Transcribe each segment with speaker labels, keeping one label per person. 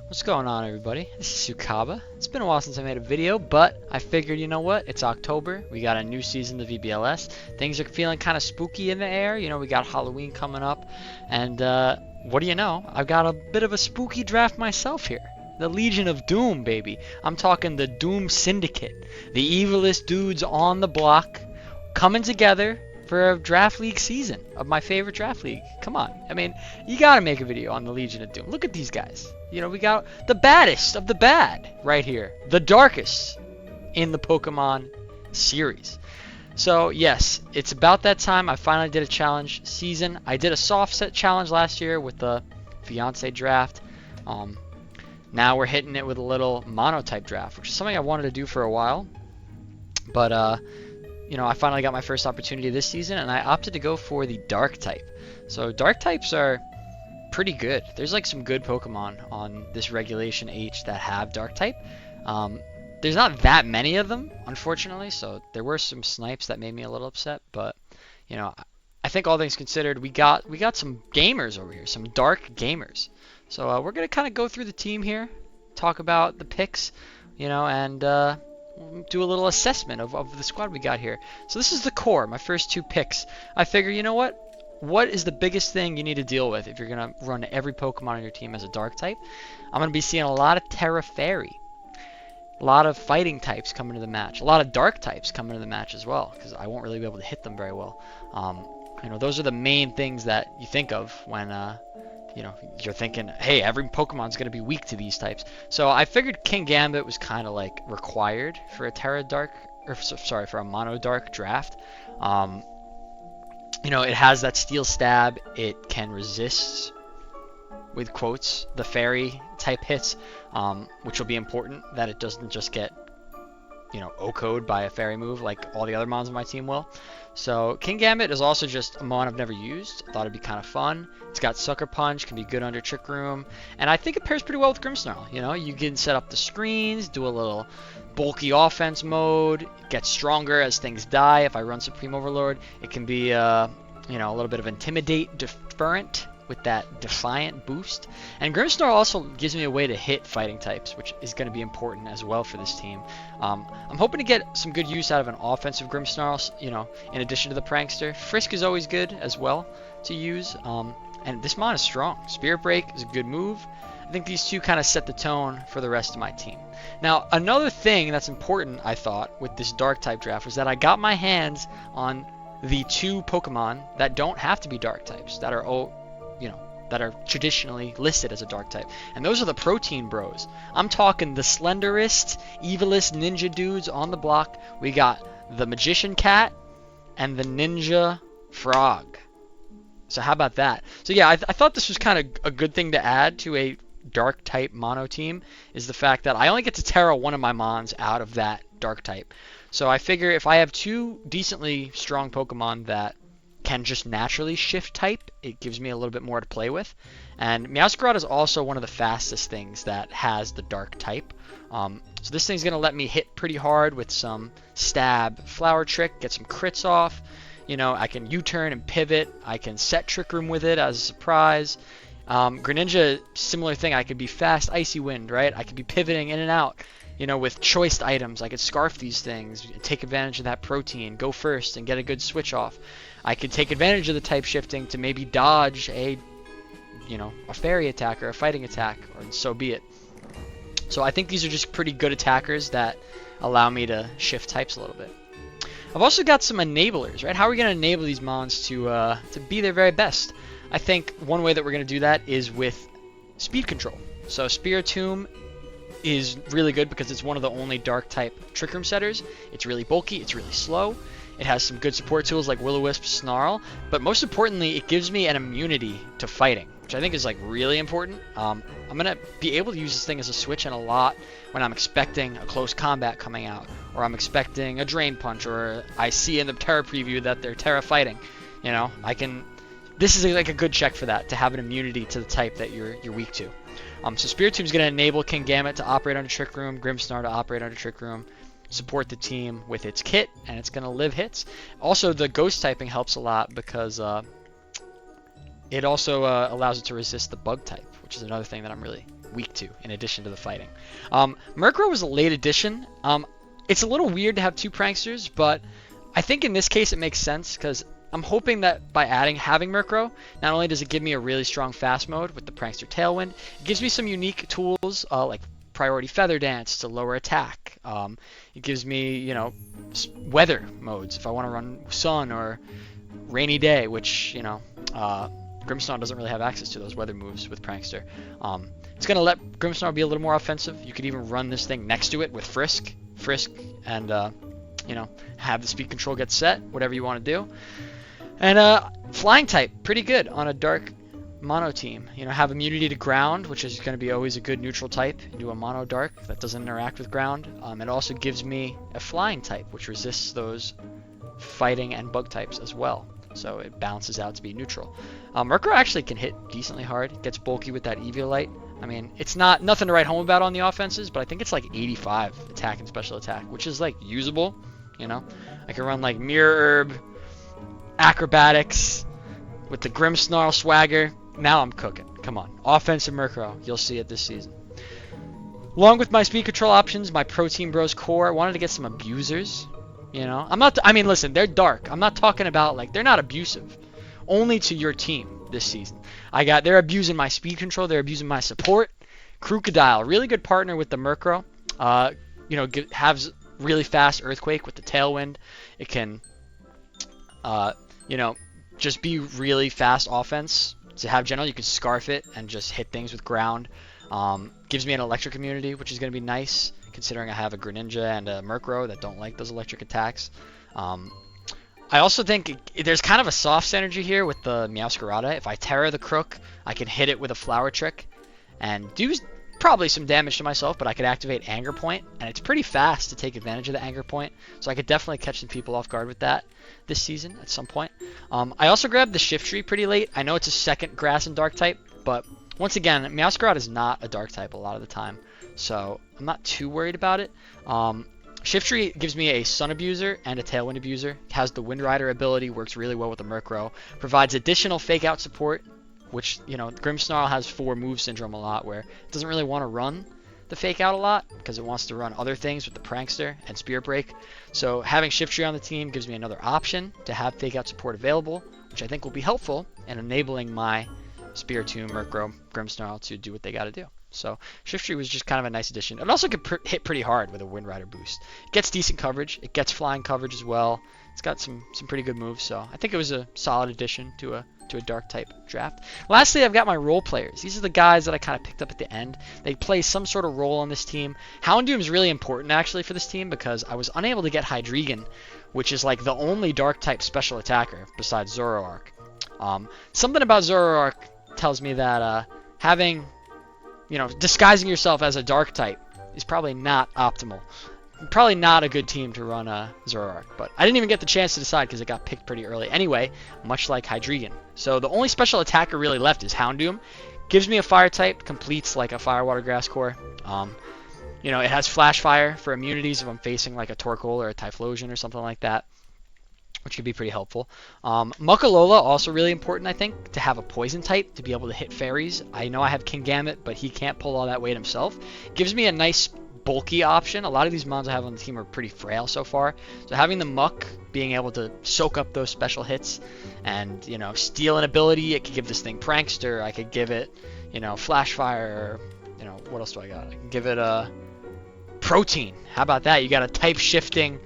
Speaker 1: What's going on, everybody? This is Sukaba. It's been a while since I made a video, but I figured, you know what? It's October. We got a new season of VBLS. Things are feeling kind of spooky in the air. You know, we got Halloween coming up. And what do you know? I've got a bit of a spooky draft myself here. The Legion of Doom, baby. I'm talking the Doom Syndicate. The evilest dudes on the block coming together for a draft league season of my favorite draft league. Come on. I mean, you gotta make a video on the Legion of Doom. Look at these guys. You know, we got the baddest of the bad right here. The darkest in the Pokemon series. So, yes, it's about that time. I finally did a challenge season. I did a soft set challenge last year with the fiance draft. Now we're hitting it with a little monotype draft, which is something I wanted to do for a while. But, you know, I finally got my first opportunity this season, and I opted to go for the dark type. So dark types are pretty good. There's like some good Pokemon on this Regulation H that have dark type. There's not that many of them, unfortunately, so there were some snipes that made me a little upset, but you know, I think all things considered, we got some gamers over here, some dark gamers. So we're gonna kind of go through the team here, talk about the picks, you know, and do a little assessment of the squad we got here. So this is the core, my first two picks. I figure, you know what? What is the biggest thing you need to deal with if you're going to run every Pokemon on your team as a dark type? I'm going to be seeing a lot of Terra Fairy. A lot of fighting types coming to the match. A lot of dark types coming to the match as well, because I won't really be able to hit them very well. You know, those are the main things that you think of when you know, you're thinking, hey, every Pokemon's going to be weak to these types. So I figured King Gambit was kind of like required for a Terra Dark, or sorry, for a Mono Dark draft. You know, it has that Steel Stab. It can resist, with quotes, the Fairy type hits, which will be important that it doesn't just get, you know, OHKO'd by a Fairy move like all the other mons on my team will. So King Gambit is also just a mon I've never used. I thought it'd be kind of fun. It's got Sucker Punch, can be good under Trick Room, and I think it pairs pretty well with Grimmsnarl. You know, you can set up the screens, do a little bulky offense mode, get stronger as things die. If I run Supreme Overlord, it can be, you know, a little bit of Intimidate, Deferent with that Defiant boost. And Grimmsnarl also gives me a way to hit fighting types, which is going to be important as well for this team. I'm hoping to get some good use out of an offensive Grimmsnarl, you know, in addition to the Prankster. Frisk is always good as well to use, and this mon is strong. Spirit Break is a good move. I think these two kind of set the tone for the rest of my team. Now, another thing that's important, I thought, with this dark type draft was that I got my hands on the two Pokemon that don't have to be dark types, that are, you know, that are traditionally listed as a dark type. And those are the Protein Bros. I'm talking the slenderest, evilest ninja dudes on the block. We got the Magician Cat and the Ninja Frog. So how about that? So yeah, I thought this was kind of a good thing to add to a dark type mono team, is the fact that I only get to Terra one of my mons out of that dark type. So I figure if I have two decently strong Pokemon that can just naturally shift type, it gives me a little bit more to play with. And Meowscarada is also one of the fastest things that has the dark type. So this thing's going to let me hit pretty hard with some stab, flower trick, get some crits off. You know, I can U-turn and pivot. I can set Trick Room with it as a surprise. Greninja, similar thing. I could be fast Icy Wind, right? I could be pivoting in and out. You know, with choiced items, I could scarf these things, take advantage of that protein, go first and get a good switch off. I could take advantage of the type shifting to maybe dodge a, you know, a fairy attack or a fighting attack, or so be it. So I think these are just pretty good attackers that allow me to shift types a little bit. I've also got some enablers, right? How are we going to enable these mons to be their very best? I think one way that we're going to do that is with speed control. So Spiritomb is really good because it's one of the only dark type Trick Room setters. It's really bulky, it's really slow. It has some good support tools like Will-O-Wisp, Snarl, but most importantly, it gives me an immunity to fighting, which I think is like really important. I'm gonna be able to use this thing as a switch in a lot when I'm expecting a close combat coming out, or I'm expecting a Drain Punch, or I see in the Terra preview that they're Terra fighting. You know, I can. This is like a good check for that, to have an immunity to the type that you're weak to. So Spiritomb is going to enable King Gambit to operate under Trick Room, Grimmsnarl to operate under Trick Room, support the team with its kit, and it's going to live hits. Also, the Ghost typing helps a lot because it also allows it to resist the Bug type, which is another thing that I'm really weak to, in addition to the fighting. Murkrow was a late addition. It's a little weird to have two pranksters, but I think in this case it makes sense because I'm hoping that by having Murkrow, not only does it give me a really strong fast mode with the Prankster Tailwind, it gives me some unique tools like Priority Feather Dance to lower attack. It gives me, weather modes if I want to run Sun or Rainy Day, which, Grimmsnarl doesn't really have access to those weather moves with Prankster. It's going to let Grimmsnarl be a little more offensive. You could even run this thing next to it with Frisk, and, have the speed control get set, whatever you want to do. And flying type, pretty good on a dark mono team. Have immunity to ground, which is going to be always a good neutral type into a mono dark that doesn't interact with ground. It also gives me a flying type, which resists those fighting and bug types as well. So it balances out to be neutral. Murkrow actually can hit decently hard. It gets bulky with that Eviolite. I mean, it's nothing to write home about on the offenses, but I think it's like 85 attack and special attack, which is like usable. I can run like Mirror Herb, Acrobatics with the Grimmsnarl swagger. Now I'm cooking. Come on. Offensive Murkrow. You'll see it this season. Along with my speed control options, my Protein Bros core, I wanted to get some abusers. Listen, they're dark. I'm not talking about they're not abusive. Only to your team this season. They're abusing my speed control. They're abusing my support. Crocodile, really good partner with the Murkrow. Has really fast Earthquake with the Tailwind. It can, just be really fast offense. To have general, you can Scarf it and just hit things with ground. Gives me an electric immunity, which is going to be nice, considering I have a Greninja and a Murkrow that don't like those electric attacks. I also think there's kind of a soft synergy here with the Meowscarada. If I Terra the Crook, I can hit it with a Flower Trick and do probably some damage to myself, but I could activate Anger Point, and it's pretty fast to take advantage of the Anger Point, so I could definitely catch some people off guard with that this season at some point. I also grabbed the Shiftry pretty late. I know it's a second Grass and Dark type, but once again, Meowscarada is not a Dark type a lot of the time, so I'm not too worried about it. Shiftry gives me a Sun Abuser and a Tailwind Abuser. It has the Wind Rider ability, works really well with the Murkrow. Provides additional Fake Out support, which, Grimmsnarl has 4 move syndrome a lot, where it doesn't really want to run the Fake Out a lot, because it wants to run other things with the Prankster and Spirit Break. So having Shiftry on the team gives me another option to have Fake Out support available, which I think will be helpful in enabling my Spiritomb, Murkrow, Grimmsnarl to do what they got to do. So Shiftry was just kind of a nice addition. It also could hit pretty hard with a Wind Rider boost. It gets decent coverage. It gets flying coverage as well. It's got some pretty good moves. So I think it was a solid addition to a dark type draft. Lastly, I've got my role players. These are the guys that I kind of picked up at the end. They play some sort of role on this team. Houndoom is really important actually for this team because I was unable to get Hydreigon, which is like the only dark type special attacker besides Zoroark. Something about Zoroark tells me that having disguising yourself as a dark type is probably not optimal. Probably not a good team to run Zoroark, but I didn't even get the chance to decide because it got picked pretty early anyway, much like Hydreigon. So the only special attacker really left is Houndoom. Gives me a fire type, completes like a Fire Water Grass core. It has Flash Fire for immunities if I'm facing like a Torkoal or a Typhlosion or something like that, which could be pretty helpful. Muckalola, also really important, I think, to have a poison type to be able to hit fairies. I know I have Kingambit, but he can't pull all that weight himself. Gives me a nice bulky option. A lot of these mons I have on the team are pretty frail so far. So having the Muck being able to soak up those special hits and, steal an ability, it could give this thing Prankster. I could give it, Flash Fire, or, what else do I got? I can give it a Protein. How about that? You got a type shifting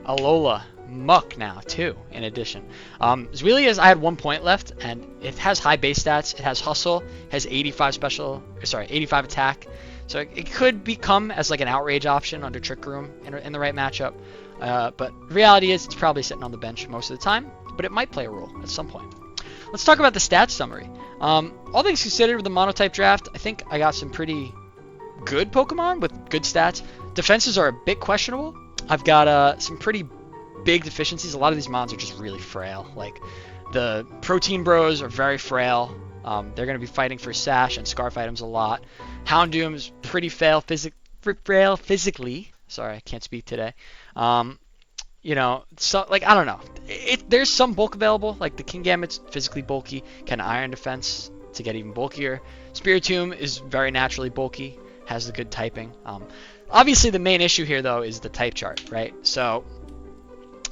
Speaker 1: Alola Muck now too, in addition. Zweilious, I had 1 point left, and it has high base stats. It has Hustle, has 85 attack. So it could become as like an Outrage option under Trick Room in the right matchup. But reality is it's probably sitting on the bench most of the time, but it might play a role at some point. Let's talk about the stats summary. All things considered with the monotype draft, I think I got some pretty good Pokemon with good stats. Defenses are a bit questionable. I've got some pretty big deficiencies. A lot of these mons are just really frail. Like the Protein Bros are very frail. They're going to be fighting for Sash and Scarf items a lot. Houndoom's pretty frail physically. Sorry, I can't speak today. I don't know. There's some bulk available. Like the Kingambit's physically bulky, can Iron Defense to get even bulkier. Spiritomb is very naturally bulky, has the good typing. Obviously, the main issue here, though, is the type chart, right? So,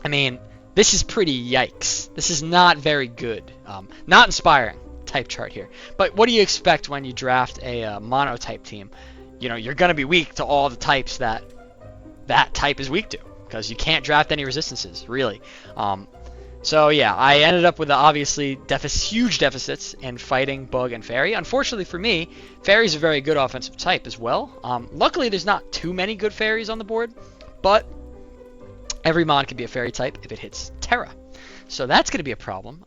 Speaker 1: I mean, this is pretty yikes. This is not very good. Not inspiring type chart here. But what do you expect when you draft a monotype team? You know, you're going to be weak to all the types that type is weak to, because you can't draft any resistances, really. So yeah, I ended up with obviously huge deficits in fighting, bug, and fairy. Unfortunately for me, fairy's a very good offensive type as well. Luckily, there's not too many good fairies on the board, but every mon can be a fairy type if it hits Terra. So that's going to be a problem.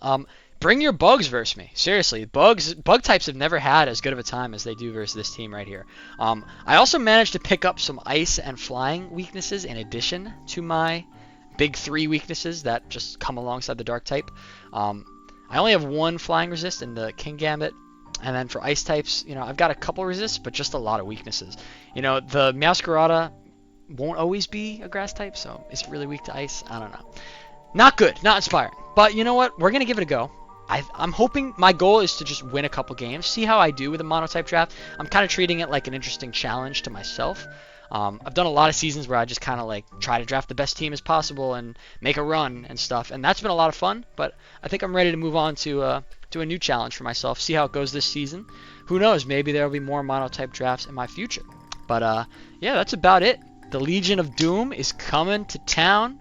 Speaker 1: Bring your bugs versus me. Seriously, bug types have never had as good of a time as they do versus this team right here. I also managed to pick up some ice and flying weaknesses in addition to my big 3 weaknesses that just come alongside the dark type. I only have 1 flying resist in the King Gambit, and then for ice types, you know, I've got a couple resists, but just a lot of weaknesses. You know, the Meowscarada won't always be a grass type, so it's really weak to ice. I don't know. Not good, not inspiring. But you know what? We're gonna give it a go. I'm hoping, my goal is to just win a couple games, see how I do with a monotype draft. I'm kind of treating it like an interesting challenge to myself. I've done a lot of seasons where I just kind of like try to draft the best team as possible and make a run and stuff, and that's been a lot of fun. But I think I'm ready to move on to a new challenge for myself, see how it goes this season. Who knows, maybe there'll be more monotype drafts in my future. But yeah, that's about it. The Legion of Doom is coming to town,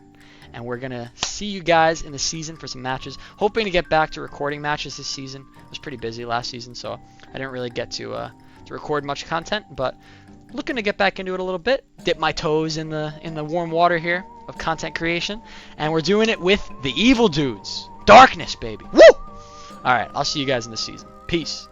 Speaker 1: and we're going to see you guys in the season for some matches. Hoping to get back to recording matches this season. I was pretty busy last season, so I didn't really get to record much content, but looking to get back into it a little bit. Dip my toes in the warm water here of content creation, and we're doing it with the evil dudes. Darkness, baby. Woo! All right, I'll see you guys in the season. Peace.